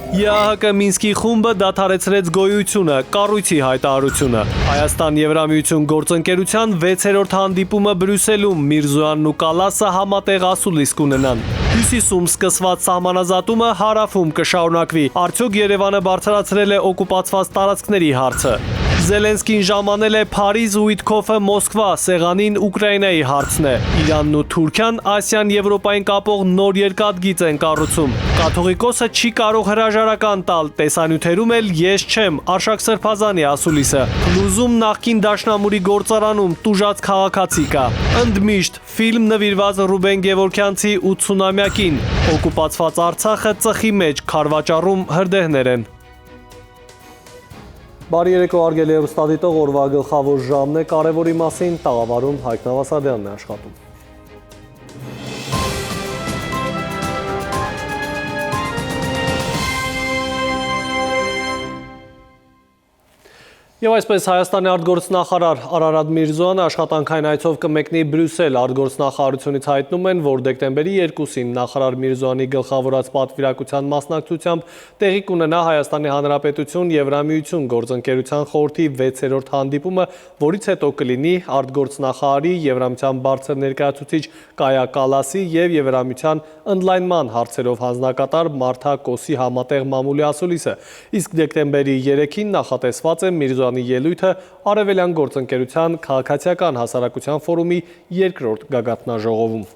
ԵԱՀԿ Մինսկի խումբը դադարեցրեց գոյությունը, կառույցի հայտարարությունը։ Հայաստան-Եվրամիություն գործընկերության 6-րդ հանդիպումը Բրյուսելում Միրզոյանն ու Կալասը համատեղ ասուլիս կունենան։ Հյուսիսում սկսված սահմանազատումը հարավում կշարունակվի։ Արդյոք Երևանը բարձրացրել է օկուպացված տարածքների հարցը։ Զելենսկին ժամանել է Փարիզ ու Ուիտքոֆը Մոսկվա, սեղանին Ուկրաինայի հարցն է։ Իրանն ու Թուրքիան Ասիան-Եվրոպային կապող նոր երկաթգիծ են կառուցում։ Կաթողիկոսը չի կարող հրաժարական տալ, տեսանյութերում էլ ես չեմ, Արշակ Սրբազանի ասուլիսը։ Փլուզում նախկին Դաշնամուրի գործարանում տուժած քաղաքացի կա։ Ընդմիշտ ֆիլմ նվիրված Ռուբեն Գևորգյանցի 80-ամյակին։ Օկուպացված Արցախը ծխի մեջ, քարվաճառում հրդեհներ են։ Բարի երեկո արգելի հեռուստադիտող, օրվա գլխավոր ժամն է, կարևորի մասին տաղավարում Հայկ Նավասարդյանն է աշխատում։ Եվ այսպես Հայաստանի արտգործնախարար Արարատ Միրզոյանը աշխատանքային այցով կմեկնի Բրյուսել։ Արտգործնախարարությունից հայտնում են, որ դեկտեմբերի 2-ին նախարար Միրզոյանի գլխավորած պատվիրակության մասնակցությամբ տեղի կունենա Հայաստանի Հանրապետություն Եվրամիություն գործընկերության խորհրդի 6-րդ հանդիպումը, որից հետո կլինի արտգործնախարարի, Եվրամիության բարձր ներկայացուցիչ Կայա Կալասի և Եվրամիության ընդլայնման հարցերով հանձնակատար Մարթա Կոսի համատեղ մամուլի ասուլիսը։ Իսկ դեկտեմբերի 3-ին նախատեսված է Միրզոյանի ելույթը Արևելյան գործընկերության քաղաքացիական հասարակության ֆորումի 2-րդ գագաթնաժողովում։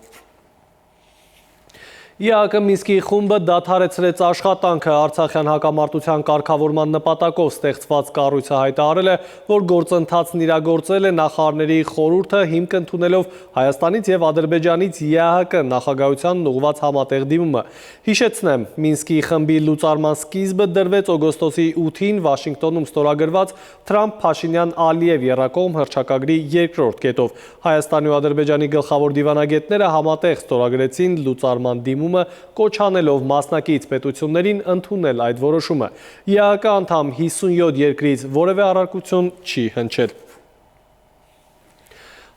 ԵԱՀԿ Մինսկի խումբը դադարեցրեց աշխատանքը Արցախյան հակամարտության կարգավորման նպատակով ստեղծված կառույցը հայտարարել է, որ գործընթացն իրագործել է նախարարների խորհուրդը հիմք ընդունելով Հայաստանից և Ադրբեջանից ԵԱՀԿ նախագահությանն ուղղված համատեղ դիմումը։ Հիշեցնեմ, Մինսկի խմբի լուծարման սկիզբը դրվեց օգոստոսի 8-ին Վաշինգտոնում ստորագրված Թրամփ-Փաշինյան-Ալիև եռակողմ հռչակագրի 2-րդ կետով։ Հայաստանի ու Ադրբեջանի գլխավոր դիվանագետները համատեղ ստորագրեցին լուծարման դիմումը, կոչ անելով մասնակից պետություններին ընդունել այդ որոշումը։ ԵԱՀԿ անդամ 57 երկրից որևէ առարկություն չի հնչել։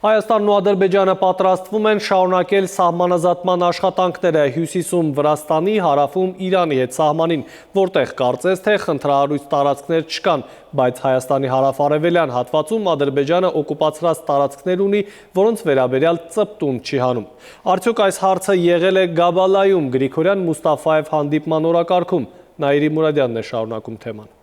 Հայաստանն ու Ադրբեջանը պատրաստվում են շարունակել սահմանազատման աշխատանքները հյուսիսում Վրաստանի, հարավում Իրանի հետ սահմանին, որտեղ կարծես թե խնդրահարույց տարածքներ չկան, բայց Հայաստանի հարավ-արևելյան հատվածում Ադրբեջանը օկուպացրած տարածքներ ունի, որոնց վերաբերյալ ծպտուն չի հանում։ Արդյոք այս հարցը եղել է Գաբալայում Գրիգորյան Մուստաֆաև հանդիպման օրակարգում։ Նաիրի Մուրադյանն է շարունակում թեման։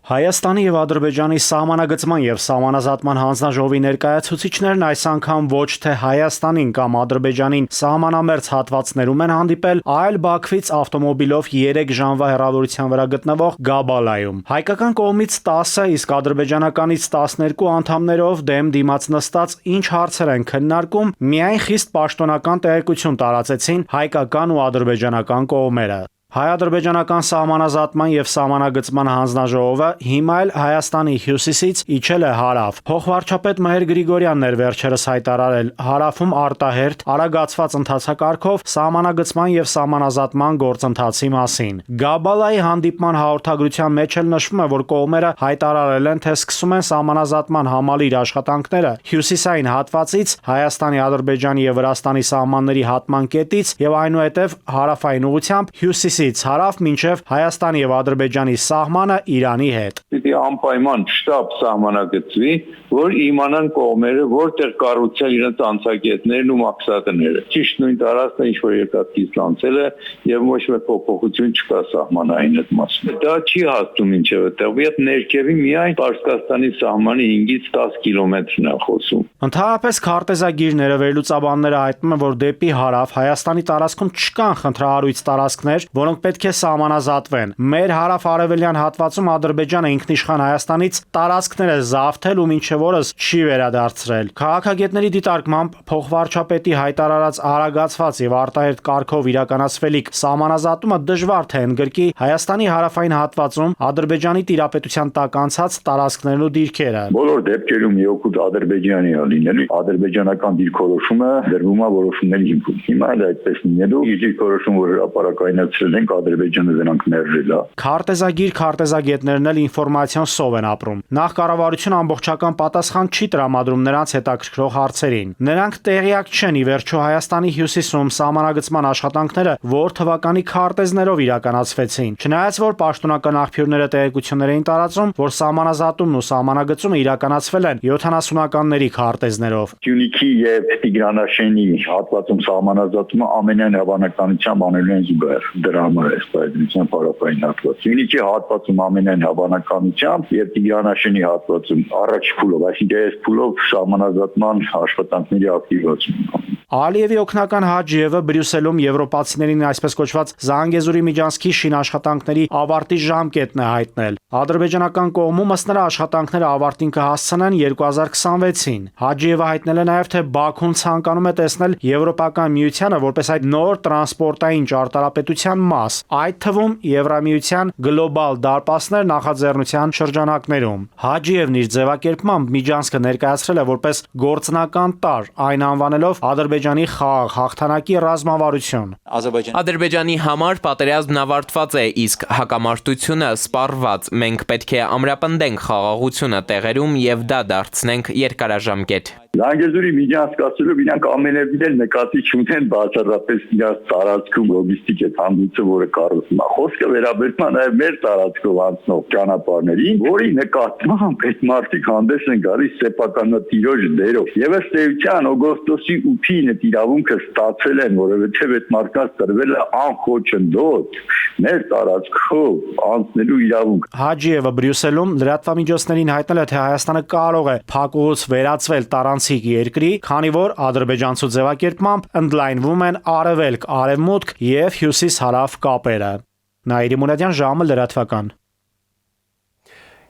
Հայաստանի և Ադրբեջանի սահմանագծման և սահմանազատման հանձնաժողովի ներկայացուցիչներն այս անգամ ոչ թե Հայաստանին կամ Ադրբեջանին սահմանամերձ հատվածներում են հանդիպել, այլ Բաքվից ավտոմոբիլով 3 ժամվա հեռավորության վրա գտնվող Գաբալայում։ Հայկական կողմից 10, իսկ ադրբեջանականից 12 անդամներով դեմ դիմաց նստած ինչ հարցեր են քննարկում, միայն խիստ պաշտոնական տեղեկություն տարածեցին հայկական ու ադրբեջանական կողմերը։ Հայ-ադրբեջանական սահմանազատման և սահմանագծման հանձնաժողովը հիմա էլ Հայաստանի հյուսիսից իջել է հարավ։ Փոխվարչապետ Մհեր Գրիգորյանն էր վերջերս հայտարարել հարավում արտահերթ արագացված ընթացակարգով սահմանագծման և սահմանազատման գործընթացի մասին։ Գաբալայի հանդիպման հաղորդագրության մեջ էլ նշվում է, որ կողմերը հայտարարել են, թե սկսում են սահմանազատման համալիր աշխատանքները հյուսիսային հատվածից Հայաստանի, Ադրբեջանի և Վրաստանի սահմանների հատման կետից և այնուհետև հարավային ուղղությամբ հյուսիսի հարավ մինչև Հայաստանի և Ադրբեջանի սահմանը Իրանի հետ։ Պիտի անպայման շտապ սահմանագծվի, որ իմանան կողմերը որտեղ կառուցել իրենց անցակետներն ու մաքսատները։ Ճիշտ նույն տարածքն ինչ որ երկաթգիծ անցել է եւ ոչ մի փոփոխություն չկա սահմանային այդ մասում։ Դա չի հասնում ինչեւ այդտեղ, եւ ներքևի միայն Պարսկաստանի սահմանի 5-ից 10 կիլոմետրն է խոսում։ Ընդհանրապես քարտեզագիրները վերլուծաբանները հայտնում են, որ դեպի հարավ Հայաստանի տարածքում չկան խնդրահարույց տարածքներ, որոնք պետք է սահմանազատվեն։ Մեր հարավ-արևելյան հատվածում Ադրբեջանը ինքնիշխան Հայաստանից տարածքներ է զավթել ու մինչև օրս չի վերադարձրել։ Քաղաքագետների դիտարկմամբ փոխվարչապետի հայտարարած արագացված եւ արտահերթ կարգով իրականացվելիք սահմանազատումը դժվար թե ընդգրկի Հայաստանի հարավային հատվածում Ադրբեջանի տիրապետության տակ անցած տարածքներն ու դիրքերը։ Բոլոր դեպքերում եօգուտ Ադրբեջանի է լինելու ադրբեջանական դիրքորոշումը դրվում է որոշումների հիմքում։ Հիմա էլ այդպես լինելու դիրքորոշում, որ հրապարակայնացրել ենք Ադրբեջանը դրանք մերժել է։ Քարտեզագիր քարտեզագետներն էլ ինֆորմացիոն սով են ապրում։ Նախ կառավարությունը ամբողջական պատասխան չի տրամադրում նրանց հետաքրքրող հարցերին։ Նրանք տեղյակ չեն ի վերջո Հայաստանի հյուսիսում սահմանագծման աշխատանքները որ թվականի քարտեզներով իրականացվեցին։ Չնայած որ պաշտոնական աղբյուրները տեղեկություններ էին տարածում, որ սահմանազատումն ու սահմանագծումը իրականացվել են 70-ականների քարտեզներով։ Սյունիքի եւ Տիգրանաշենի հատվածում սահմանազատումը ամենայն հավանականությամբ անելու են զուգահեռ դրա համար է սպայդրության փառապային հատված։ Սյունիքի հատվածում ամենայն հավանականությամբ եւ Տիգրանաշենի հատվածում առաջ փուլով, այսինքն այս փուլով սահմանազատման աշխատանքների ակտիվացում։ Ալիևի օգնական Հաջիևը Բրյուսելում եվրոպացիներին այսպես կոչված Զանգեզուրի միջանցքի շինաշխատանքների ավարտի ժամկետն է հայտնել։ Ադրբեջանական կողմում ըստ նրա աշխատանքները ավարտին կհասցնեն 2026-ին։ Հաջիևը հայտնել է նաև, թե Բաքուն ցանկանում է տեսնել Եվրոպական միությանը որպես այդ նոր տրանսպորտային ճարտարապետության մաս, այդ թվում Եվրամիության գլոբալ դարպասներ նախաձեռնության շրջանակներում։ Հաջիևն իր ձևակերպմամբ միջանցքը ներկայացրել է որպես գործնական տարր, այն անվանելով Ադրբեջանի խաղաղ հաղթանակի ռազմավարություն։ Ադրբեջանի համար պատերազմն ավարտված է, իսկ հակամարտությունը սպառված։ Մենք պետք է ամրապնդենք խաղաղությունը տեղերում եւ դա դարձնենք երկարաժամկետ։ Զանգեզուրի միջանցքացելով իրանք ամենևին էլ նկատի չունեն բացառապես իրաց տարածքում լոգիստիկ է հանդիպը, որը կառուցվում է։ Խոսքը վերաբերում է նաև մեր տարածքով անցնող ճանապարհներին, որի նկատմամբ այդ մարդիկ հանդես են գալիս սեփականատիրոջ դերով։ Եվ ըստ էության օգոստոսի 8-ին այդ իրավունքը ստացել են, որովհետև այդ մարդկանց տրվել է անխոչնդոտ մեր տարածքով անցնելու իրավունք։ Հաջիևը Բրյուսելում լրատվամիջոցներին հայտնել է, թե Հայաստանը կարող է փակուղուց վերածվել տարանցիկ երկրի, քանի որ ադրբեջանցու ձևակերպմամբ ընդլայնվում են արևելք-արևմուտք եւ հյուսիս-հարավ կապերը։ Նաիրի Մունադյան, ժամը լրատվական։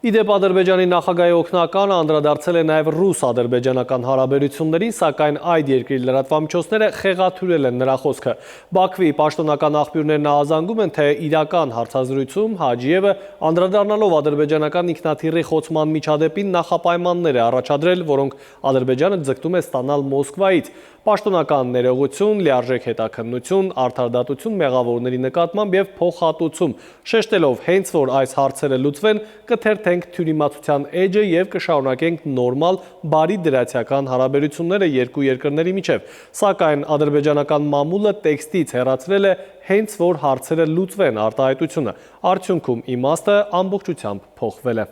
Իդեպ Ադրբեջանի նախագահի օգնականը անդրադարձել է նաև ռուս-ադրբեջանական հարաբերություններին, սակայն այդ երկրի լրատվամիջոցները խեղաթյուրել են նրա խոսքը։ Բաքվի պաշտոնական աղբյուրներն ահազանգում են, թե իրական հարցազրույցում Հաջիևը անդրադառնալով ադրբեջանական ինքնաթիռի խոցման միջադեպին նախապայմաններ է առաջադրել, որոնք Ադրբեջանը ձգտում է ստանալ Մոսկվայից։ Պաշտոնական ներողություն, լիարժեք հետաքննություն, արդարադատություն մեղավորների նկատմամբ եւ փոխհատուցում, շեշտելով հենց որ այս հարցերը լուծվեն, կթերթենք թյուրիմացության էջը եւ կշարունակենք նորմալ բարի դրացիական հարաբերությունները երկու երկրների միջև։ Սակայն ադրբեջանական մամուլը տեքստից հեռացրել է հենց որ հարցերը լուծվեն արտահայտությունը։ Արդյունքում իմաստը ամբողջությամբ փոխվել է։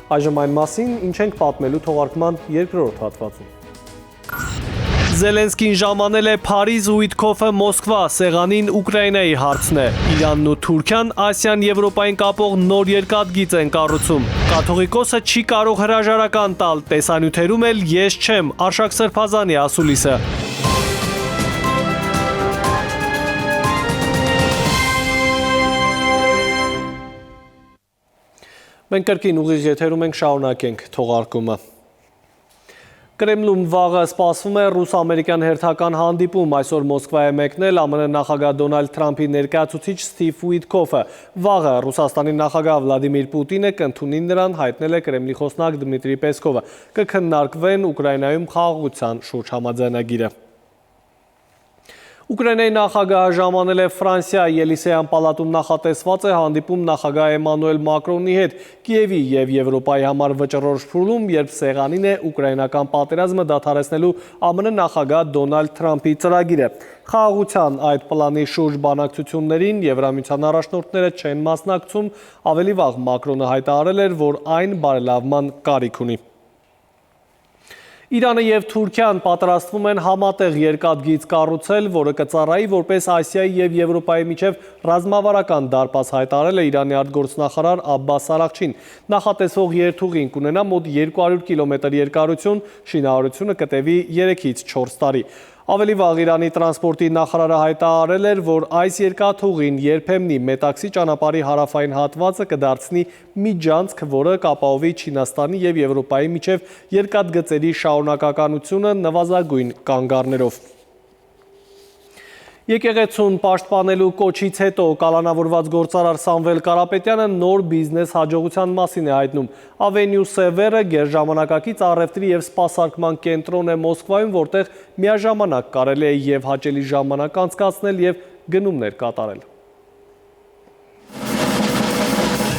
Այժմ այն մասին, ինչ ենք պատմելու թողարկման երկրորդ հատվածում։ Զելենսկին ժամանել է Փարիզ ու Ուիտքոֆը Մոսկվա, սեղանին Ուկրաինայի հարցն է։ Իրանն ու Թուրքիան Ասիան Եվրոպային կապող նոր երկաթգիծ են կառուցում։ Կաթողիկոսը չի կարող հրաժարական տալ, տեսանյութերում էլ ես չեմ, Արշակ Սրբազանի ասուլիսը։ Մենք կրկին ուղիղ եթերում ենք, շարունակենք թողարկումը։ Կրեմլում վաղը սպասվում է ռուս-ամերիկյան հերթական հանդիպում, այսօր Մոսկվա է մեկնել ԱՄՆ նախագահ Դոնալդ Թրամփի ներկայացուցիչ Սթիվ Ուիտքոֆը։ Վաղը Ռուսաստանի նախագահ Վլադիմիր Պուտինը կընդունի նրան, հայտնել է Կրեմլի խոսնակ Դմիտրի Պեսկովը։ Կքննարկվեն Ուկրաինայում խաղաղության շուրջ համաձայնագիրը։ Ուկրաինայի նախագահը ժամանել է Ֆրանսիա, Ելիսեյան պալատում նախատեսված է հանդիպում նախագահ Էմանուել Մակրոնի հետ Կիևի եւ Եվրոպայի համար վճռորոշ փուլում, երբ սեղանին է ուկրաինական պատերազմը դադարեցնելու ԱՄՆ նախագահ Դոնալդ Թրամփի ծրագիրը։ Խաղաղության այդ պլանի շուրջ բանակցություններին Եվրամիության առաջնորդները չեն մասնակցում, ավելի վաղ Մակրոնը հայտարարել էր, որ այն բարելավման կարիք ունի։ Իրանը եւ Թուրքիան պատրաստվում են համատեղ երկաթգիծ կառուցել, որը կծառայի որպես Ասիայի եւ Եվրոպայի միջև ռազմավարական դարպաս, հայտարարել է Իրանի արտգործնախարար Աբբաս Արաղչին։ Նախատեսվող երթուղին կունենա մոտ 200 կիլոմետր երկարություն, շինարարությունը կտևի 3-ից 4 տարի։ Ավելի վաղ Իրանի տրանսպորտի նախարարը հայտարարել էր, որ այս երկաթուղին երբեմնի Մետաքսի ճանապարհի հարավային հատվածը կդարձնի միջանցք, որը կապահովի Չինաստանի եւ Եվրոպայի միջև երկաթգծերի շարունակականությունը նվազագույն կանգառներով։ Եկեղեցուն պաշտպանելու կոչից հետո կալանավորված գործարար Սամվել Կարապետյանը նոր բիզնես հաջողության մասին է հայտնում։ Avenue Sever-ը գերժամանակակից առևտրի և սպասարկման կենտրոն է Մոսկվայում, որտեղ միաժամանակ կարելի է և հաճելի ժամանակ անցկացնել և գնումներ կատարել։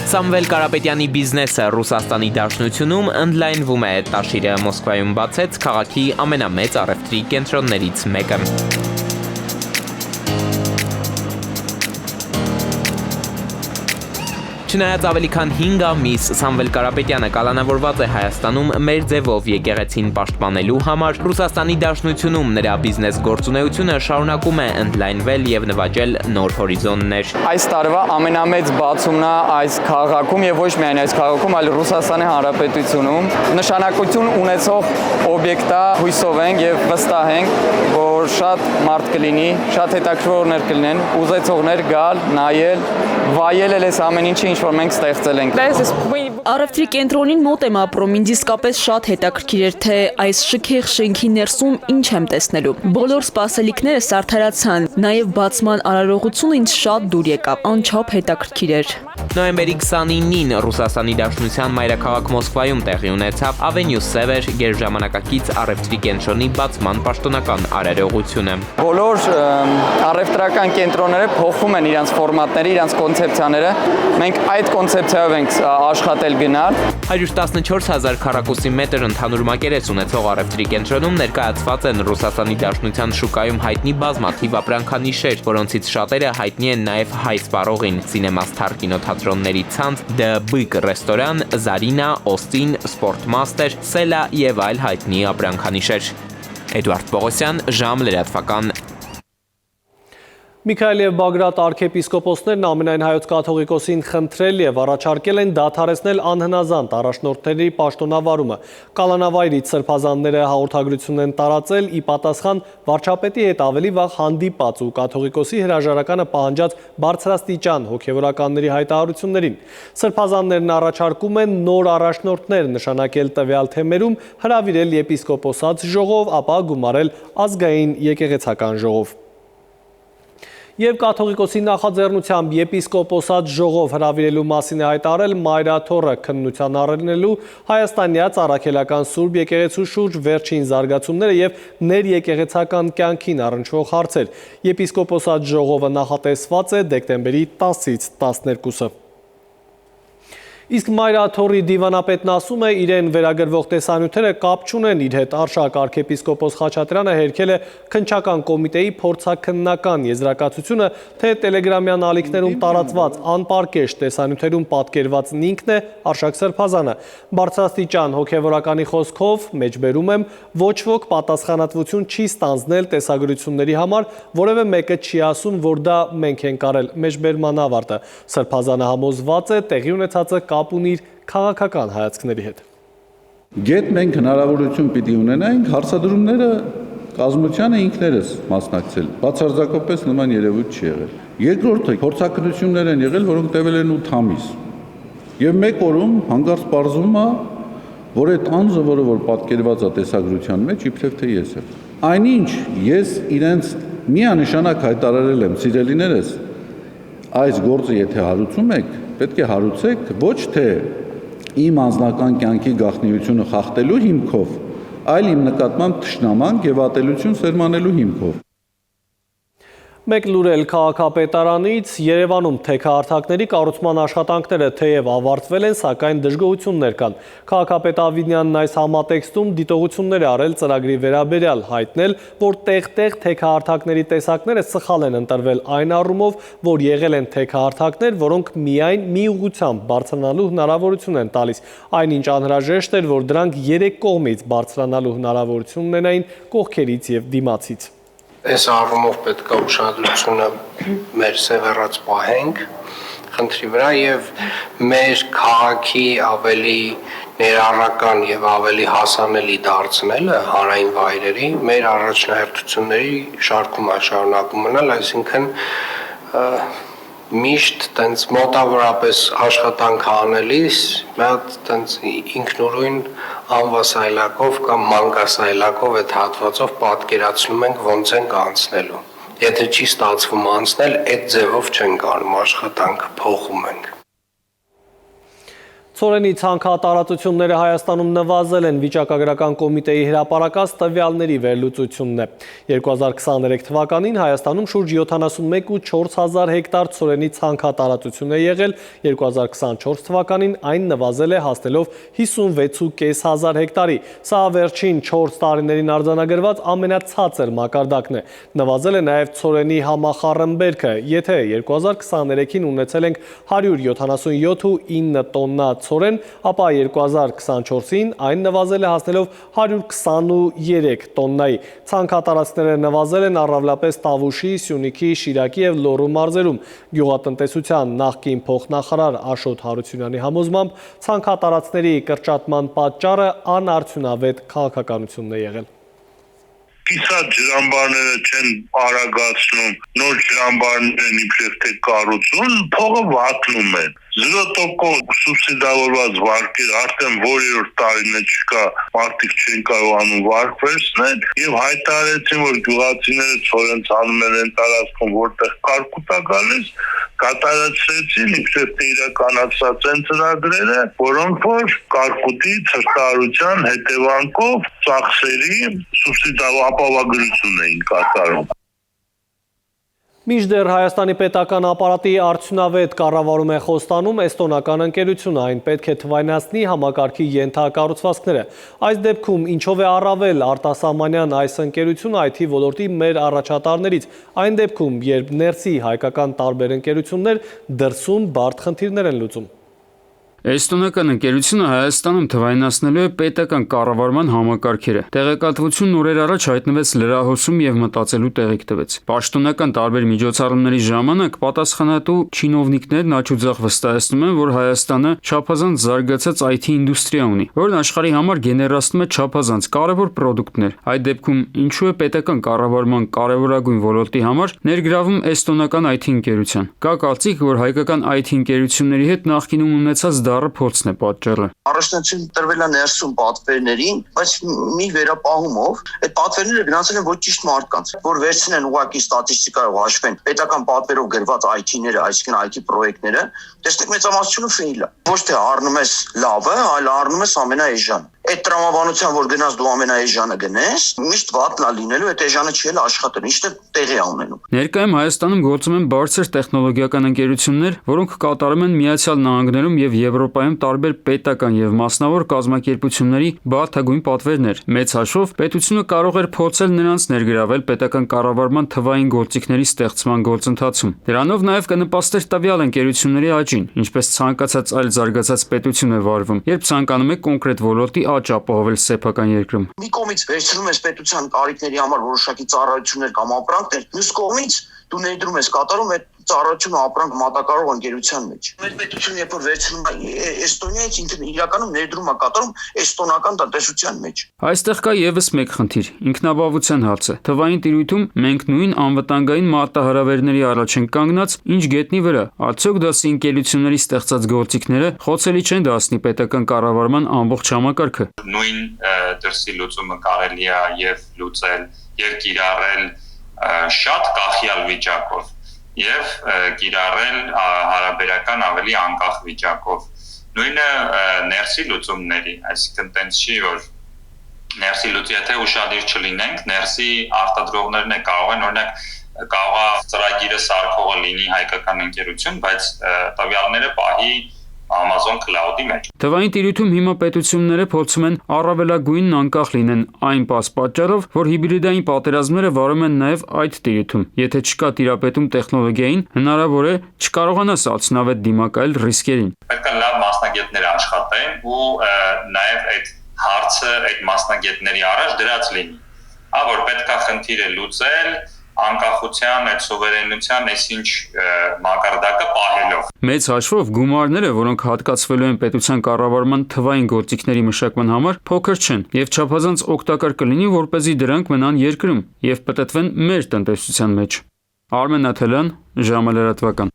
Սամվել Կարապետյանի բիզնեսը Ռուսաստանի Դաշնությունում ընդլայնվում է։ Տաշիրը Մոսկվայում բացեց քաղաքի ամենամեծ առևտրի կենտրոններից մեկը։ Չնայած ավելի քան 5 ամիս Սամվել Կարապետյանը կալանավորված է Հայաստանում մեր ձևով եկեղեցին պաշտպանելու համար, Ռուսաստանի Դաշնությունում նրա բիզնես գործունեությունը շարունակում է ընդլայնվել և նվաճել նոր հորիզոններ։ Այս տարվա ամենամեծ բացումն է այս քաղաքում եւ ոչ միայն այս քաղաքում, այլ Ռուսաստանի Հանրապետությունում նշանակություն ունեցող օբյեկտ է, հույսով ենք եւ վստահ ենք, որ շատ մարդ կլինի, շատ հետաքրքրներ կլինեն, ուզեցողներ գալ, նայել, վայելել այս ամեն ինչը, ինչ որ մենք ստեղծել ենք։ Առևտրի կենտրոնին մոտ եմ ապրում, ինձ իսկապես շատ հետաքրքիր էր, թե այս շքեղ շենքի ներսում ինչ եմ տեսնելու։ Բոլոր սպասելիքները սարդարացան, նաև բացման արարողությունը ինձ շատ դուր եկավ, անչափ հետաքրքիր էր։ Նոյեմբերի 29-ին Ռուսաստանի Դաշնության մայրաքաղաք Մոսկվայում տեղի ունեցավ Avenue Sever գերժամանակակից առևտրի կենտրոնի բացման պաշտոնական արարողությունը։ Բոլոր առևտրական կենտրոնները փոխում են իրենց ֆորմատները, իրենց կոնցեպցիաները։ Մենք այդ կոնցեպցիայով ենք աշխատել գնալ։ 114,000 քառակուսի մետր ընդհանուր մակերես ունեցող առևտրի կենտրոնում ներկայացված են Ռուսաստանի Դաշնության շուկայում հայտնի բազմաթիվ ապրանքանիշեր, որոնցից շատերը հայտնի են նաև հայ սպառողին՝ Cinema Star կինոթատրոնների ցանց, The Big ռեստորան, Zarina, Austin, Sportmaster, Sela եւ այլ հայտնի ապրանքանիշեր։ Էդուարդ Պողոսյան, Ժամ լրատվական։ Միքայել և Բագրատ արքեպիսկոպոսներն ամենայն հայոց կաթողիկոսին խնդրել և առաջարկել են դադարեցնել անհնազանդ առաջնորդների պաշտոնավարումը։ Կալանավայրից սրբազանները հաղորդագրություն են տարածել ի պատասխան վարչապետի հետ ավելի վաղ հանդիպած ու կաթողիկոսի հրաժարականը պահանջած բարձրաստիճան հոգևորականների հայտարարություններին։ Սրբազաններն առաջարկում են նոր առաջնորդներ նշանակել տվյալ թեմերում, հրավիրել եպիսկոպոսած ժողով, ապա գումարել ազգային եկեղեցական ժողով։ Եվ կաթողիկոսի նախաձեռնությամբ եպիսկոպոսած ժողով հրավիրելու մասին է հայտարարել Մայրաթոռը քննության առնելու հայաստանյաց առաքելական Սուրբ եկեղեցու շուրջ վերջին զարգացումները եւ ներեկեղեցական կյանքին առնչվող հարցեր։ Եպիսկոպոսած ժողովը նախատեսված է դեկտեմբերի 10-ից 12-ը։ Իսկ Մայրաթոռի դիվանապետն ասում է, իրեն վերագրվող տեսանյութերը կապ չունեն իր հետ։ Արշակ արքեպիսկոպոս Խաչատրյանը հերքել է քննչական կոմիտեի փորձաքննական եզրակացությունը, թե տելեգրամյան ալիքներում տարածված անպարկեշտ տեսանյութերում պատկերվածն ինքն է Արշակ Սրբազանը։ Բարձրաստիճան հոգևորականի խոսքով, մեջբերում եմ, ոչ ոք պատասխանատվություն չի ստանձնել տեսագրությունների համար, որևէ մեկը չի ասում, որ դա մենք ենք արել, մեջբերման ավարտը։ Սրբազանը համոզված է տեղի ունեցածը կապ ունի քաղաքական հայացքների հետ։ Գետ մենք հնարավորություն պիտի ունենայինք հարցադրումները կազմությանը ինքներս մասնակցել։ Բացարձակապես նման երևույթ չի եղել։ Երկրորդը փորձաքննություններ են եղել, որոնք տևել են 8 ամիս։ Եվ մեկ օրում հանկարծ պարզվում է, որ այդ անձը, որ պատկերված է տեսագրության մեջ, իբրև թե ես եմ։ Այնինչ ես իրենց միանշանակ հայտարարել եմ սիրելիներս, այս գործը եթե հարուցում եք, պետք է հարուցեք ոչ թե իմ անձնական կյանքի գաղտնիությունը խախտելու հիմքով, այլ իմ նկատմամբ թշնամանք եւ ատելություն սերմանելու հիմքով։ Մեկ լուր էլ քաղաքապետարանից Երևանում թեքահարթակների կառուցման աշխատանքները թեև ավարտվել են, սակայն դժգոհություններ կան։ Քաղաքապետ Ավինյանն այս համատեքստում դիտողություններ է արել ծրագրի վերաբերյալ, հայտնել, որ տեղ-տեղ թեքահարթակների տեսակները սխալ են ընտրվել այն առումով, որ եղել են թեքահարթակներ, որոնք միայն մի ուղղությամբ բարձրանալու հնարավորություն են տալիս, այնինչ անհրաժեշտ էր, որ դրանք 3 կողմից բարձրանալու հնարավորություն ունենային կողքերից եւ դիմացից։ Այս առումով պետք է ուշադրությունը մեր սևեռած պահենք խնդրի վրա եւ մեր քաղաքի ավելի ներառական եւ ավելի հասանելի դարձնելը հանրային վայրերի մեր առաջնահերթությունների շարքում է շարունակում մնալ, այսինքն միշտ տենց մոտավորապես աշխատանք անելիս մի տենց ինքնուրույն անվասայլակով կամ մանկասայլակով այդ հատվածով պատկերացնում ենք ոնց ենք անցնելու Եթե չի ստացվում անցնել, այդ ձևով չենք անում աշխատանքը, փոխում ենք։ Ցորենի ցանքատարածությունները Հայաստանում նվազել են վիճակագրական կոմիտեի հրապարակած տվյալների վերլուծությունն է։ 2023 թվականին Հայաստանում շուրջ 71.4 հեկտար ցորենի ցանքատարածություն է եղել, 2024 թվականին այն նվազել է հասնելով 56.5 հեկտարի։ Սա վերջին 4 տարիներին արձանագրված ամենացածր մակարդակն է։ Նվազել է նաև ցորենի համախառնբերքը, եթե 2023-ին ունեցել ենք 177.9 տոննա ցորեն, ապա 2024-ին այն նվազել է հասնելով 123 տոննայի։ Ցանքատարածքները նվազել են առավելապես Տավուշի, Սյունիքի, Շիրակի և Լոռու մարզերում։ Գյուղատնտեսության նախկին փոխնախարար Աշոտ Հարությունյանի համոզմամբ ցանքատարածքների կրճատման պատճառը անարդյունավետ քաղաքականությունն է եղել։ Կիսատ ջրամբարները չեն արագացնում, նոր ջրամբարներն իբրև թե կառուցում, փողը վատնում են։ 0% սուբսիդավորված վարկեր արդեն որերորդ տարին է չկա, մարդիկ չեն կարողանում վարկ վերցնել եւ հայտարարեցին, որ գյուղացիները ցորեն ցանում են տարածքում, որտեղ կարկուտ է գալիս, կատարեցին իբրև թե իրականացած են ծրագրերը, որոնք որ կարկուտի ցրտարարության հետևանքով ծախսերի սուբսիդավորված ապահովագրություն էին կատարում։ Մինչդեռ Հայաստանի պետական ապարատի արդյունավետ կառավարում է խոստանում էստոնական ընկերությունը, այն պետք է թվայնացնի համակարգի ենթակառուցվածքները։ Այս դեպքում ինչով է առավել արտասահմանյան այս ընկերությունը IT ոլորտի մեր առաջատարներից, այն դեպքում, երբ ներսի հայկական տարբեր ընկերություններ դրսում բարդ խնդիրներ են լուծում։ Էստոնական ընկերությունը Հայաստանում թվայնացնելու է պետական կառավարման համակարգերը։ Տեղեկատվությունն օրեր առաջ հայտնվեց լրահոսում եւ մտածելու տեղիք տվեց։ Պաշտոնական տարբեր միջոցառումների ժամանակ պատասխանատու չինովնիկներն աջուձախ վստահեցնում են, որ Հայաստանը չափազանց զարգացած IT ինդուստրիա ունի, որն աշխարհի համար գեներացնում է չափազանց կարևոր պրոդուկտներ։ Այդ դեպքում ինչու է պետական կառավարման կարևորագույն ոլորտի համար ներգրավում էստոնական IT ընկերության։ Կա կարծիք, որ հայկական IT ընկերությունների հետ նախկինում ունեցած փորձն է պատճառը։ Առաջնություն տրվել է ներսում պատվերներին, բայց մի վերապահումով այդ պատվերները գնացել են ոչ ճիշտ մարդկանց, որ վերցնեն ուղղակի ստատիստիկայով հաշվեն պետական պատվերով գրված IT-ները, այսինքն IT պրոյեկտները, տեսնեք մեծամասնությունը ֆեյլ է։ Ոչ թե առնում ես լավը, այլ առնում ես ամենաէժանը։ Այդ տրամաբանության, որ գնաց դու ամենաէժանը գնես, միշտ վատն է լինելու, այդ էժանը չի էլ աշխատել, ինչ-թե տեղի է ունենում։ Ներկայում Հայաստանում գործում են բարձր տեխնոլոգիական ընկերություններ, որոնք կատարում են Միացյալ Նահանգներում եւ Եվրոպայում տարբեր պետական եւ մասնավոր կազմակերպությունների բարդագույն պատվերներ։ Մեծ հաշվով պետությունը կարող էր փորձել նրանց ներգրավել պետական կառավարման թվային գործիքների ստեղծման գործընթացում։ Դրանով նաեւ կնպաստեր տվյալ ընկերությունների աճին, ինչպես ցանկացած այլ զարգացած պետություն է վարվում, երբ ցանկանում է կոնկրետ ոլորտի աճ ապահովել սեփական երկրում։ Մի կողմից վերցնում ես պետության կարիքների համար որոշակի ծառայություններ կամ ապրանքներ, մյուս կողմից դու ներդրում ես կատարում այդ ծառայությունը ապրանք մատակարարող ընկերության մեջ։ Մեր պետությունը երբ որ վերցնում է Էստոնիայից, ինքն իրականում ներդրում է կատարում էստոնական տնտեսության մեջ։ Այստեղ կա եւս մեկ խնդիր՝ ինքնաբավության հարցը։ Թվային տիրույթում մենք նույն անվտանգային մարտահրավերների առաջ ենք կանգնած, ինչ գետնի վրա։ Արդյոք դասի ընկերությունների ստեղծած գործիքները խոցելի չեն դասնի պետական կառավարման ամբողջ համակարգը։ Նույն դրսի լուծումը կարելի է եւ լուծել եւ կիրառել շատ կախյալ վիճակով եւ կիրառել հարաբերական ավելի անկախ վիճակով։ Նույնը ներսի լուծումների, այսինքն տենց չի, որ ներսի լուծի, եթե ուշադիր չլինենք, ներսի արտադրողներն է կարող են, օրինակ կարող է ծրագիրը սարքողը լինի հայկական ընկերություն, բայց տվյալները պահի Amazon Cloud-ի մեջ։ Թվային տիրույթում հիմա պետությունները փորձում են առավելագույնն անկախ լինեն այն պարզ պատճառով, որ հիբրիդային պատերազմները վարում են նաև այդ տիրույթում։ Եթե չկա տիրապետում տեխնոլոգիային, հնարավոր է չկարողանաս արդյունավետ դիմակայել ռիսկերին։ Պետք է լավ մասնագետներ աշխատեն ու նաև այդ հարցը այդ մասնագետների առաջ դրած լինի։ Որ պետք է խնդիրը լուծել անկախության, այդ սուվերենության այսինչ մակարդակը պահելով։ Մեծ հաշվով գումարները, որոնք հատկացվելու են պետության կառավարման թվային գործիքների մշակման համար, փոքր չեն եւ չափազանց օգտակար կլինի, որպեսզի դրանք մնան երկրում եւ պտտվեն մեր տնտեսության մեջ։ Արմեն Աթելյան, ժամը լրատվական։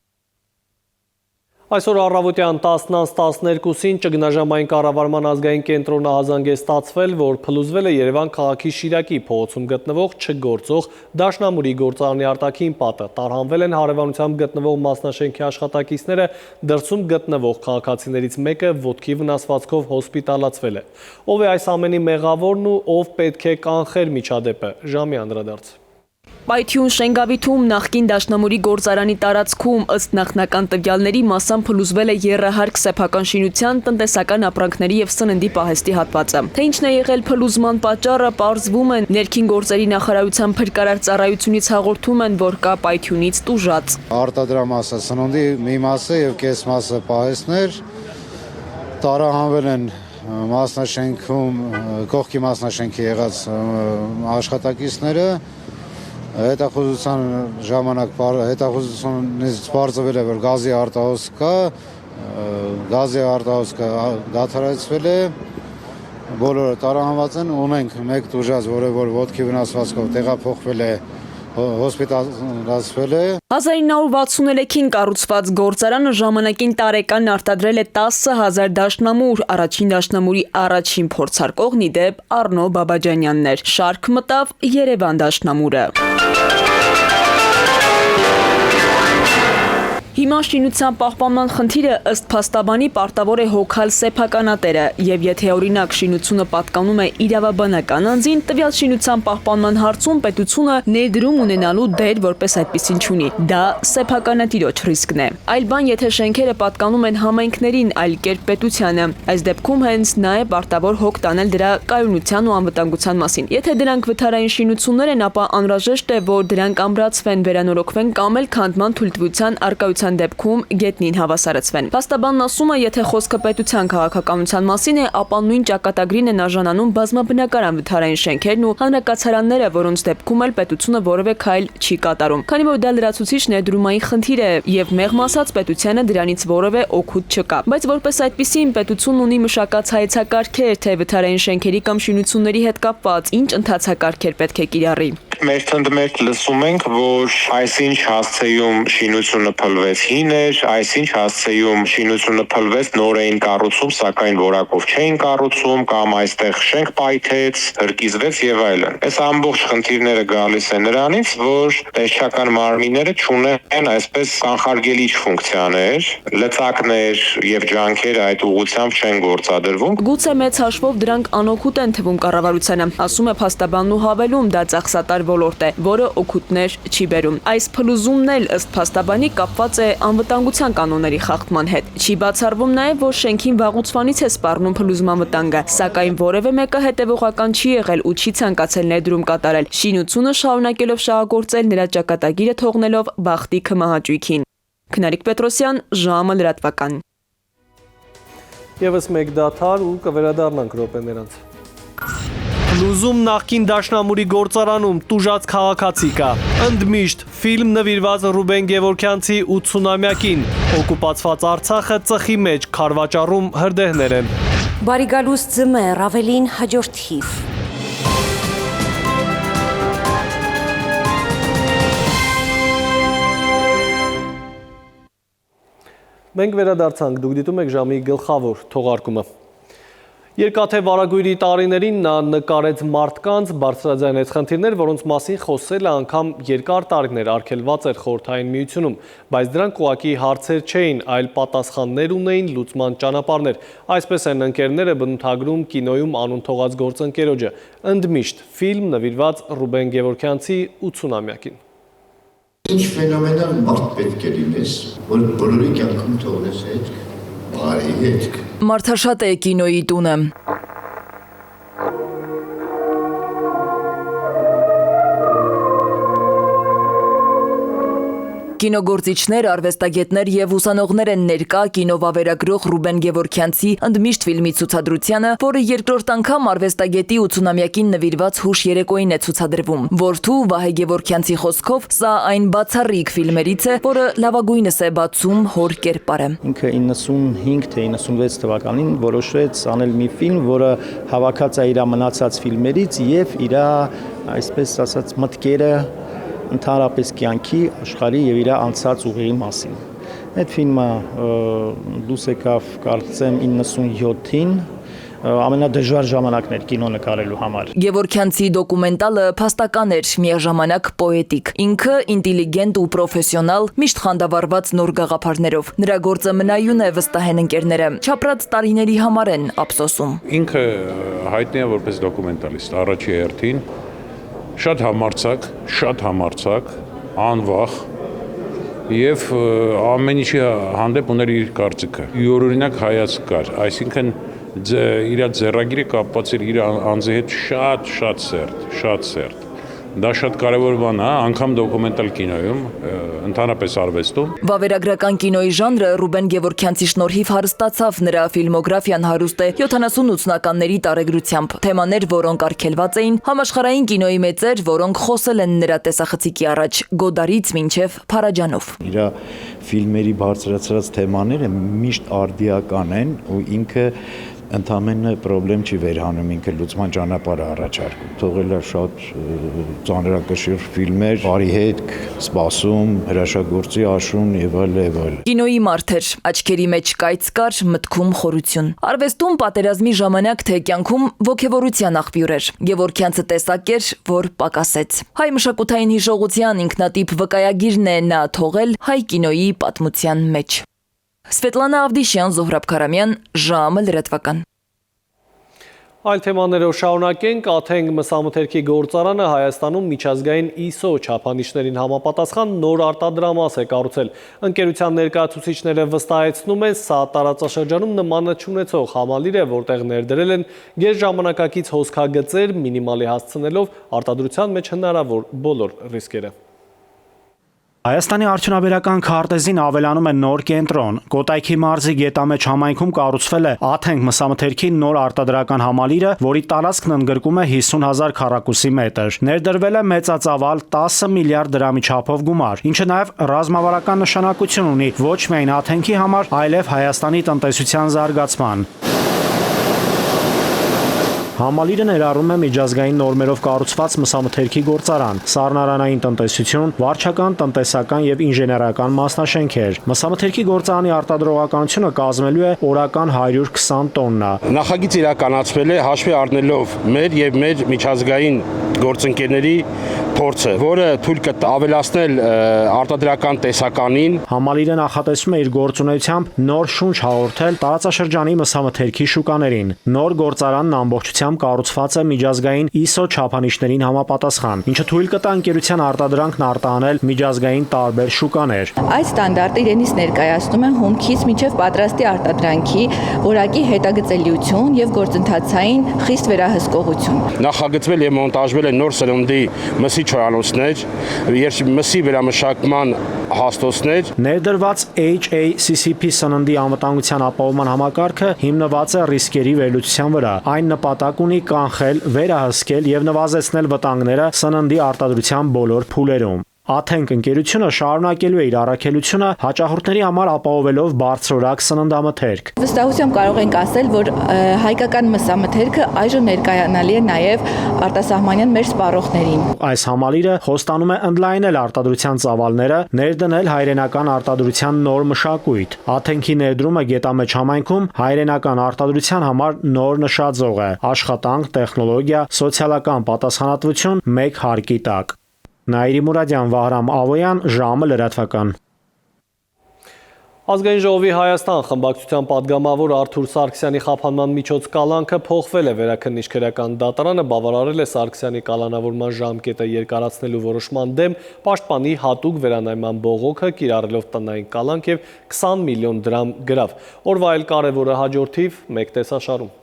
Այսօր առավոտյան 10:12-ին ճգնաժամային կառավարման ազգային կենտրոնը ահազանգ է ստացվել, որ փլուզվել է Երևան քաղաքի Շիրակի փողոցում գտնվող չգործող դաշնամուրի գործարանի արտաքին պատը։ Տարհանվել են հարևանությամբ գտնվող մասնաշենքի աշխատակիցները, դրսում գտնվող քաղաքացիներից մեկը ոտքի վնասվածքով հոսպիտալացվել է։ Ով է այս ամենի մեղավորն ու ով պետք է կանխեր միջադեպը։ Ժամի անդրադարձ։ Պայթյուն Շենգավիթում նախկին դաշնամուրի գործարանի տարածքում ըստ նախնական տվյալների մասամբ փլուզվել է եռահարկ սեփական շինության, տնտեսական ապրանքների եւ սննդի պահեստի հատվածը։ Թե ինչն է եղել փլուզման պատճառը, պարզվում է, ներքին գործերի նախարարության փրկարար ծառայությունից հաղորդում են, որ կա պայթյունից տուժած։ Արտադրամասը սննդի մի մասը եւ կես մասը պահեստներ տարահանվել են մասնաշենքում, կողքի մասնաշենքի եղած աշխատակիցները հետախուզության ժամանակ հետախուզությունից բարձվել է, որ գազի արտահոսք կա, գազի արտահոսքը դադարեցվել է, բոլորը տարահանված են, ունենք մեկ տուժած, որը որ ոտքի վնասվածքով տեղափոխվել է, հոսպիտալացվել է։ 1963-ին կառուցված գործարանը ժամանակին տարեկան արտադրել է 10,000 դաշնամուր, առաջին դաշնամուրի առաջին փորձարկողն ի դեպ Առնո Բաբաջանյանն էր, շարք մտավ Երևան դաշնամուրը։ Հիմա շինության պահպանման խնդիրը ըստ փաստաբանի պարտավոր է հոգալ սեփականատերը, եւ եթե օրինակ շինությունը պատկանում է իրավաբանական անձին, տվյալ շինության պահպանման հարցում պետությունը ներդրում ունենալու դեր որպես այդպիսին չունի։ Դա սեփականատիրոջ ռիսկն է։ Այլ բան, եթե շենքերը պատկանում են համայնքներին, այլ կերպ պետությանը, այս դեպքում հենց նա է պարտավոր հոգ տանել դրա կայունության ու անվտանգության մասին։ Եթե դրանք վթարային շինություններ են, ապա անհրաժեշտ է, որ դրանք ամրացվեն, վերանորոգվեն կամ էլ քանդման թույլտվության արկայության դեպքում գետնին հավասարեցվեն։ Փաստաբանն ասում է, եթե խոսքը պետության քաղաքականության մասին է, ապա նույն ճակատագրին են արժանանում բազմաբնակարան վթարային շենքերն ու հանրակացարանները, որոնց դեպքում էլ պետությունը որևէ քայլ չի կատարում։ Քանի որ դա լրացուցիչ ներդրումային խնդիր է եւ մեղմ ասած պետությանը դրանից որևէ օգուտ չկա։ Բայց որպես այդպիսին պետությունն ունի մշակած հայեցակարգեր, թե վթարային շենքերի կամ շինությունների հետ կապված ինչ ընթացակարգեր պետք է կիրառի։ Մերթ լսում ենք, որ այսինչ հասցեում շինությունը փլվեց հին էր, այսինչ հասցեում շինությունը փլվեց նոր էին կառուցում, սակայն որակով չէին կառուցում կամ այստեղ շենք պայթեց, հրկիզվեց եւ այլն։ Այս ամբողջ խնդիրները գալիս են նրանից, որ տեսչական մարմինները չունեն այսպես կանխարգելիչ ֆունկցիաներ, լծակներ եւ ջանքեր այդ ուղղությամբ չեն գործադրվում։ Գուցե մեծ հաշվով դրանք անօգուտ են թվում կառավարությանը, ասում է փաստաբանն ու հավելում, դա ծախսատար ոլորտ է, որը օգուտներ չի բերում։ Այս փլուզումն էլ ըստ փաստաբանի կապված է անվտանգության կանոնների խախտման հետ։ Չի բացառվում նաև, որ շենքին վաղուց է սպառնում փլուզման վտանգը, սակայն որևէ մեկը հետևողական չի եղել ու չի ցանկացել ներդրում կատարել։ Շինությունը շարունակելով շահագործել նրա ճակատագիրը թողնելով բախտի քմահաճույքին։ Քնարիկ Պետրոսյան, ժամը լրատվական։ Եվս մեկ դադար ու կվերադառնանք րոպեներանց։ Փլուզում նախկին դաշնամուրի գործարանում տուժած քաղաքացի կա։ Ընդմիշտ ֆիլմ նվիրված Ռուբեն Գևորգյանցի 80-ամյակին։ Օկուպացված Արցախը ծխի մեջ քարվաճառում հրդեհներ են։ Բարիգալուս ձմեռ, ավելին հաջորդ հիվ։ Մենք վերադարձանք, դուք դիտում եք ժամի գլխավոր թողարկումը։ Երկաթե վարագույրի տարիներին նա նկարեց մարդկանց, բարձրաձայնեց խնդիրներ, որոնց մասին խոսել է անգամ երկար տարիներ արգելված էր Խորհրդային Միությունում, բայց դրանք ուղղակի հարցեր չէին, այլ պատասխաններ ունեին, լուծման ճանապարհներ։ Այսպես են ընկերները բնութագրում կինոյում անուն թողած գործընկերոջը, ընդմիշտ ֆիլմ նվիրված Ռուբեն Գևորգյանցի 80-ամյակին։ Ինչ ֆենոմենալ մարդ պետք է լինես, որ բոլորի կյանքում թողնես հետք, բարի հետք։ Մարդաշատ է կինոյի տունը։ Կինոգործիչներ, արվեստագետներ եւ ուսանողներ են ներկա կինովավերագրող Ռուբեն Գևորգյանցի ընդմիշտ ֆիլմի ցուցադրությանը, որը երկրորդ անգամ արվեստագետի 80-ամյակին նվիրված հուշ երեկոյին է ցուցադրվում։ Որդու Վահե Գևորգյանցի խոսքով, սա այն բացառիկ ֆիլմերից է, որը լավագույնս է բացում հոր կերպարը։ Ինքը 95 թե 96 թվականին որոշեց անել մի ֆիլմ, որը հավաքած է իր մնացած ֆիլմերից եւ իր, այսպես ասած, մտքերը ընդհանրապես կյանքի, աշխարհի եւ իր անցած ուղիի մասին։ Այդ ֆիլմը դուրս եկավ կարծեմ 97-ին ամենադժվար ժամանակներ կինո նկարելու համար։ Գևորքյանցի դոկումենտալը փաստական էր, միաժամանակ պոետիկ։ Ինքը ինտելիգենտ ու պրոֆեսիոնալ, միշտ խանդավառված նոր գաղափարներով։ Նրա գործը մնայուն է, վստահ են ընկերները։ Չապրած տարիների համար են ափսոսում։ Ինքը հայտնի է որպես դոկումենտալիստ, առաջի հերթին շատ համարձակ, անվախ եւ ամեն ինչի հանդեպ ուներ իր կարծիքը։ Յուրօրինակ հայացք կար, այսինքն իր ձեռագիրը կապված էր իր անձի հետ շատ սերտ։ Դա շատ կարևոր բան է, անգամ դոկումենտալ կինոյում, ընդհանրապես արվեստում։ Վավերագրական կինոյի ժանրը Ռուբեն Գևորքյանցի շնորհիվ հարստացավ, նրա ֆիլմոգրաֆիան հարուստ է 70-80-ականների տարեգրությամբ։ Թեմաներ, որոնք արգելված էին, համաշխարհային կինոյի մեծեր, որոնք խոսել են նրա տեսախցիկի առաջ, Գոդարից մինչև Փարաջանով։ Իր ֆիլմերի բարձրացրած թեմաները միշտ արդիական են ու ինքը ընդամենը պրոբլեմ չի վերհանում, ինքը լուծման ճանապարհ առաջարկում։ Թողել է շատ ծանրակշիռ ֆիլմեր, բարի հետք, սպասում, հրաշագործի աշուն եւ այլ։ Կինոյի մարդ էր, աչքերի մեջ կայծ կար, մտքում խորություն։ Արվեստում պատերազմի ժամանակ թե կյանքում ոգևորության աղբյուր էր։ Գևորքյանցը տեսակ էր, որ պակասեց։ Հայ մշակութային հիշողության ինքնատիպ վկայագիրն է նա թողել հայ կինոյի պատմության մեջ։ Սվետլանա Ավդիշյան, Զոհրաբ Քարամյան, ժամը լրատվական։ Այլ թեմաներով շարունակենք, Աթենք մսամթերքի գործարանը Հայաստանում միջազգային ISO չափանիշներին համապատասխան նոր արտադրամաս է կառուցել։ Ընկերության ներկայացուցիչները վստահեցնում են, սա տարածաշրջանում նմանը չունեցող համալիր է, որտեղ ներդրել են գերժամանակակից հոսքագծեր, մինիմալի հասցնելով արտադրության մեջ հնարավոր բոլոր ռիսկերը։ Հայաստանի արդյունաբերական քարտեզին ավելանում է նոր կենտրոն։ Կոտայքի մարզի Գետամեջ համայնքում կառուցվել է Աթենք մսամթերքի նոր արտադրական համալիրը, որի տարածքն ընդգրկում է 50,000 քառակուսի մետր։ Ներդրվել է մեծածավալ 10 միլիարդ դրամի չափով գումար, ինչը նաև ռազմավարական նշանակություն ունի ոչ միայն Աթենքի համար, այլև Հայաստանի տնտեսության զարգացման։ Համալիրը ներառում է միջազգային նորմերով կառուցված մսամթերքի գործարան, սառնարանային տնտեսություն, վարչական, տնտեսական եւ ինժեներական մասնաշենքեր։ Մսամթերքի գործարանի արտադրողականությունը կազմելու է օրական 120 տոննա։ Նախագիծ իրականացվել է հաշվի առնելով մեր եւ մեր միջազգային գործընկերների փորձը, որը թույլ կավելացնել արտադրական տեսականին։ Համալիրը նախատեսում է իր գործունեությամբ նոր շունչ հաղորդել տարածաշրջանի մսամթերքի շուկաներին։ Նոր գործարանն ամբողջությամբ կառուցված է միջազգային ISO չափանիշներին համապատասխան, ինչը թույլ կտա ընկերության արտադրանքն արտահանել միջազգային տարբեր շուկաներ։ Այս ստանդարտը իրենից ներկայացնում է հումքից մինչև պատրաստի արտադրանքի որակի հետագծելիություն եւ գործընթացային խիստ վերահսկողություն։ Նախագծվել եւ մոնտաժվել է նոր սերունդի մսի չորանոցներ, մսի վերամշակման հաստոցներ։ Ներդրված HACCP սննդի անվտանգության ապահովման համակարգը հիմնված է ռիսկերի վերլուծության վրա։ Այն նպատակ ունի կանխել, վերահսկել եւ նվազեցնել վտանգները սննդի արտադրության բոլոր փուլերում։ Աթենք ընկերությունը շարունակելու է իր առաքելությունը հաճախորդների համար ապահովելով բարձրորակ սննդամթերք։ Վստահությամբ կարող ենք ասել, որ հայկական մսամթերքը այժմ ներկայանալի է նաև արտասահմանյան մեր սպառողներին։ Այս համալիրը խոստանում է ընդլայնել արտադրության ծավալները, ներդնել հայրենական արտադրության նոր մշակույթ։ Աթենքի ներդրումը Գետամեջ համայնքում հայրենական արտադրության համար նոր նշաձող է։ Աշխատանք, տեխնոլոգիա, սոցիալական պատասխանատվություն մեկ հարկի տակ։ Նաիրի Մուրադյան, Վահրամ Ավոյան, ժամը լրատվական։ Ազգային ժողովի Հայաստան խմբակցության պատգամավոր Արթուր Սարգսյանի խափանման միջոց կալանքը փոխվել է։ Վերաքննիչ քրեական դատարանը բավարարել է Սարգսյանի կալանավորման ժամկետը երկարացնելու որոշման դեմ պաշտպանի հատուկ վերանայման բողոքը, կիրառելով տնային կալանք եւ 20 միլիոն դրամ գրավ։ Օրվա այլ կարևորը հաջորդիվ մեկ տեսաշարում։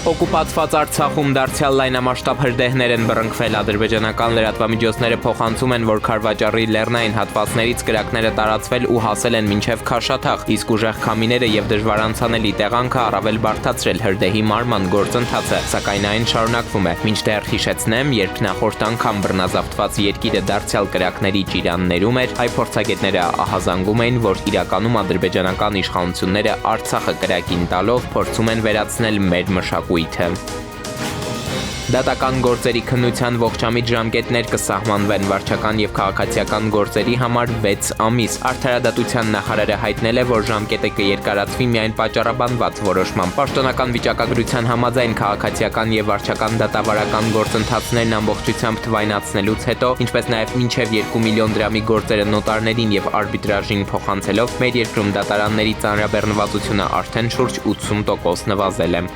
Օկուպացված Արցախում դարձյալ լայնամասշտաբ հրդեհներ են բռնկվել։ Ադրբեջանական լրատվամիջոցները փոխանցում են, որ Քարվաճառի լեռնային հատվածներից կրակները տարածվել ու հասել են մինչև Քաշաթաղ, իսկ ուժեղ քամիները եւ դժվարանցանելի տեղանքը առավել բարդացրել հրդեհի մարման գործընթացը, սակայն այն շարունակվում է։ Մինչդեռ հիշեցնեմ, երբ նախորդ անգամ բռնազավթված երկիրը դարձյալ կրակների ճիրաններում էր, հայ փորձագետները ահազանգում էին, որ իրականում ադրբեջանական իշխանությունները Արցախը կրակին տալով փորձում են վերացնել մեր մշակույթը։ Դատական գործերի քննության ողջամիտ ժամկետներ կսահմանվեն վարչական եւ քաղաքացիական գործերի համար 6 ամիս։ Արդարադատության նախարարը հայտնել է, որ ժամկետը կերկարացվի միայն պատճառաբանված որոշմամբ։ Պաշտոնական վիճակագրության համաձայն քաղաքացիական եւ վարչական դատավարական գործընթացներն ամբողջությամբ թվայնացնելուց հետո, ինչպես նաեւ մինչեւ 2 միլիոն դրամի գործերը նոտարներին եւ արբիտրաժին փոխանցելով, մեր երկրում դատարանների ծանրաբեռնվածությունը արդեն շուրջ 80% նվազել է։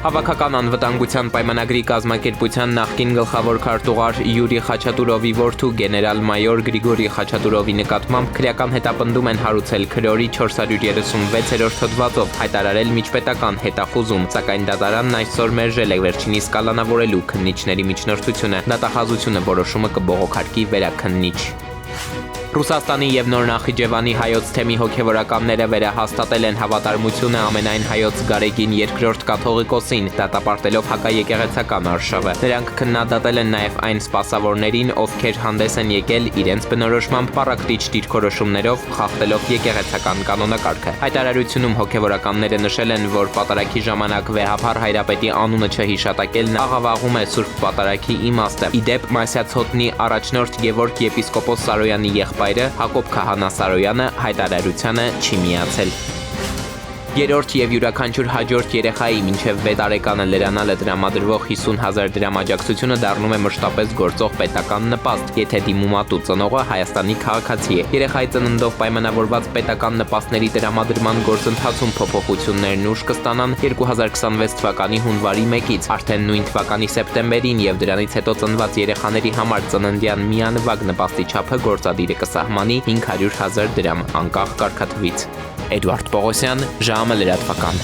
Հավաքական անվտանգության պայմանագրի կազմակերպության նախկին գլխավոր քարտուղար Յուրի Խաչատուրովի որդու գեներալ-մայոր Գրիգորի Խաչատուրովի նկատմամբ քրեական հետապնդում են հարուցել քրորի 436-րդ հոդվածով հայտարարել միջպետական հետախուզում, սակայն դատարանն այսօր մերժել է վերջինիս կալանավորելու քննիչների միջնորդությունը։ Դատախազությունը որոշումը կբողոքարկի վերաքննիչ։ Ռուսաստանի եւ Նոր Նախիջևանի հայոց թեմի հոգեվորականները վերահաստատել են հավատարմությունը ամենայն հայոց Գարեգին II կաթողիկոսին, դատապարտելով հակաեկեղեցական արշավը։ Նրանք քննադատել են նաեւ այն սպասավորներին, ովքեր հանդես են եկել իրենց բնորոշմամբ պառակտիչ դիրքորոշումներով, խախտելով եկեղեցական կանոնակարգը։ Հայտարարությունում հոգեվորականները նշել են, որ պատարագի ժամանակ վեհափառ հայրապետի անունը չհիշատակելն աղավաղում է Սուրբ Պատարագի իմաստը։ Իդեպ Մասյացոտնի առաջնորդ Գևորգ եպիսկոպոս Սարոյանի եղբայրը Հակոբ Քահանա Սարոյանը հայտարարությանը չի միացել։ Երրորդ եւ յուրաքանչյուր հաջորդ երեխայի մինչեւ 6 տարեկանը լրանալը դրամադրվող 50,000 դրամ աջակցությունը դառնում է մշտապես գործող պետական նպաստ, եթե դիմումատու ծնողը Հայաստանի քաղաքացի է։ Երեխայի ծննդով պայմանավորված պետական նպաստների դրամադրման գործընթացում փոփոխություններն ուժ կստանան 2026 թվականի հունվարի 1-ից, արդեն նույն թվականի սեպտեմբերին եւ դրանից հետո ծնված երեխաների համար ծննդյան միանվագ նպաստի չափը գործադիրը կսահմանի 500,000 դրամ անկախ կարգաթվից։ Էդուարդ Պողոսյան, ժամը լրատվական։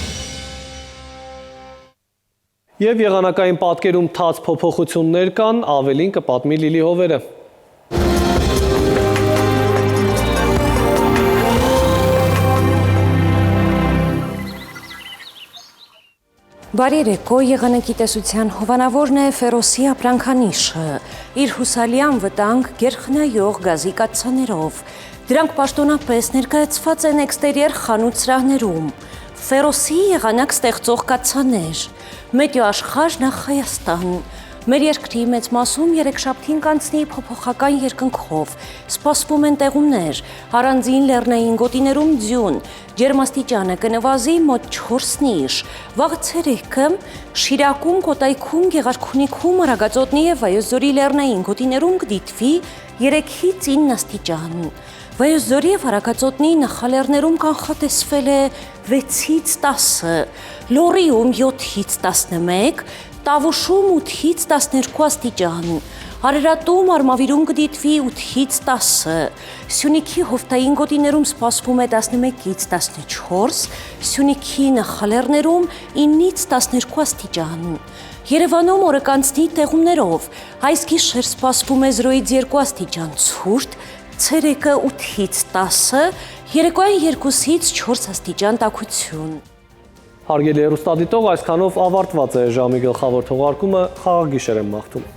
Եվ եղանակային պատկերում թաց փոփոխություններ կան, ավելին կպատմի Լիլի Հովերը։ Բարի երեկո, եղանակի տեսության հովանավորն է Ֆերոսի ապրանքանիշը, իր հուսալիան վտանգ գերխնայող գազի կաթսաներով։ Դրանք պաշտոնապես ներկայացված են էքստերիեր խանութ սրահներում, Ֆերոսի եղանակ ստեղծող կաթսաներ, Մետեո աշխարհ նախ Հայաստան։ Մեր երկրի մեծ մասում երեքշաբթին կանցնի փոփոխական երկնքով, սպասվում են տեղումներ, առանձին լեռնային գոտիներում ձյուն, ջերմաստիճանը կնվազի մոտ 4-ից, վաղը ցերեկը Շիրակում, Կոտայքում, Գեղարքունիքում, Արագածոտնի եւ Վայոց-Ձորի լեռնային գոտիներում կդիտվի 3-ից 9 աստիճան։ Վայոց-Ձորի եւ Արագածոտնի նախալեռներում կանխատեսվել է 6-ից 10, Լոռիում 7-ից 11, Տավուշում 8-ից 12 աստիճան, Արարատում, Արմավիրում կդիտվի 8-ից 10, Սյունիքի հովտային գոտիներում սպասվում է 11-ից 14, Սյունիքի նախալեռներում 9-ից 12 աստիճան։ Երևանում օրը կանցնի տեղումներով, այս գիշեր սպասվում է 0-ից 2 աստիճան ցուրտ, ցերեկը 8-ից 10, երեկոյան 2-ից 4 աստիճան տաքություն։ Հարգելի հեռուստադիտող, այսքանով ավարտված է ժամի գլխավոր թողարկումը, խաղաղ գիշեր եմ մաղթում։